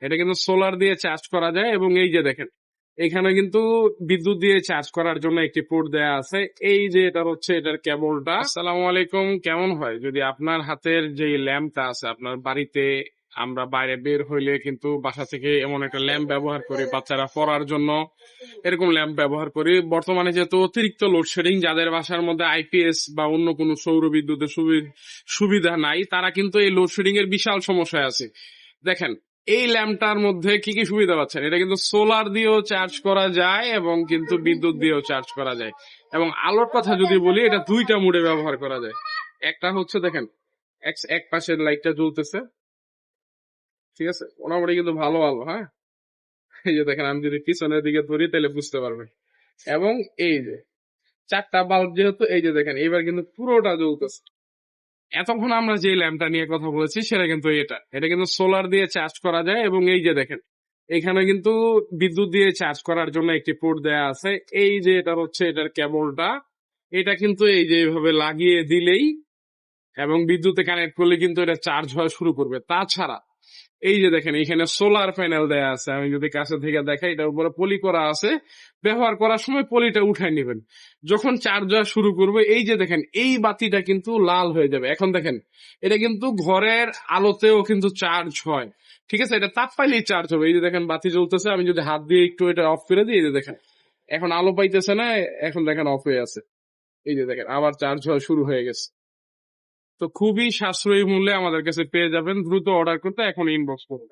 এটা কিন্তু সোলার দিয়ে চার্জ করা যায় এবং এই যে দেখেন এখানে কিন্তু বিদ্যুৎ দিয়ে চার্জ করার জন্য একটি পোর্ট দেয়া আছে। এই যে এটা হচ্ছে এটার কেবলটা। আসসালামু আলাইকুম, কেমন হয় যদি আপনার হাতের যে ল্যাম্পটা আছে আপনার বাড়িতে, আমরা বাইরে বের হইলে কিন্তু বাসা থেকে এমন একটা ল্যাম্প ব্যবহার করি, বাচ্চারা পড়ার জন্য এরকম ল্যাম্প ব্যবহার করি। বর্তমানে যেহেতু অতিরিক্ত লোডশেডিং, যাদের বাসার মধ্যে আইপিএস বা অন্য কোনো সৌর বিদ্যুতের সুবিধা নাই, তারা কিন্তু এই লোডশেডিং এর বিশাল সমস্যায় আছে। দেখেন এই ল্যাম্পটার মধ্যে কি কি সুবিধা পাচ্ছেন, এটা কিন্তু সোলার দিয়েও চার্জ করা যায় এবং কিন্তু বিদ্যুৎ দিয়েও চার্জ করা যায়। এবং আলোর কথা যদি বলি, এটা দুইটা মোডে ব্যবহার করা যায়। একটা হচ্ছে দেখেন এক পাশের লাইটটা জ্বলতেছে, ঠিক আছে, মোটামুটি কিন্তু ভালো আলো। হ্যাঁ, এই যে দেখেন আমি যদি পিছনের দিকে ধরি তাহলে বুঝতে পারবেন। এবং এই যে চারটা বাল্ব যেহেতু, এই যে দেখেন এবার কিন্তু পুরোটা জ্বলতেছে। এতক্ষণ আমরা যে ল্যাম্পটা নিয়ে কথা বলেছি সেটা কিন্তু এটা কিন্তু সোলার দিয়ে চার্জ করা যায় এবং এই যে দেখেন এখানে কিন্তু বিদ্যুৎ দিয়ে চার্জ করার জন্য একটি পোর্ট দেয়া আছে। এই যে এটা হচ্ছে এটার কেবলটা, এটা কিন্তু এই যে এইভাবে লাগিয়ে দিলেই এবং বিদ্যুতে কানেক্ট করলে কিন্তু এটা চার্জ হওয়া শুরু করবে। তাছাড়া এই যে দেখেন এখানে সোলার প্যানেল দেয়া আছে, আমি যদি কাছে থেকে দেখাই, এটার উপরে পলি করা আছে। ব্যবহার করার সময় পলিটা উঠাই নেবেন, যখন চার্জ হওয়া শুরু করবে এই যে দেখেন এই বাতিটা কিন্তু লাল হয়ে যাবে। এখন দেখেন এটা কিন্তু ঘরের আলোতেও কিন্তু চার্জ হয়, ঠিক আছে, এটা তাপ পাইলেই চার্জ হবে। এই যে দেখেন বাতি জ্বলতেছে, আমি যদি হাত দিয়ে একটু এটা অফ করে দিই, এই যে দেখেন এখন আলো পাইতেছে না, এখন দেখেন অফ হয়ে আছে। এই যে দেখেন আবার চার্জ হওয়া শুরু হয়ে গেছে। তো খুবই সাশ্রয়ী মূল্যে আমাদের কাছে পেয়ে যাবেন, দ্রুত অর্ডার করতে এখন ইনবক্স করুন।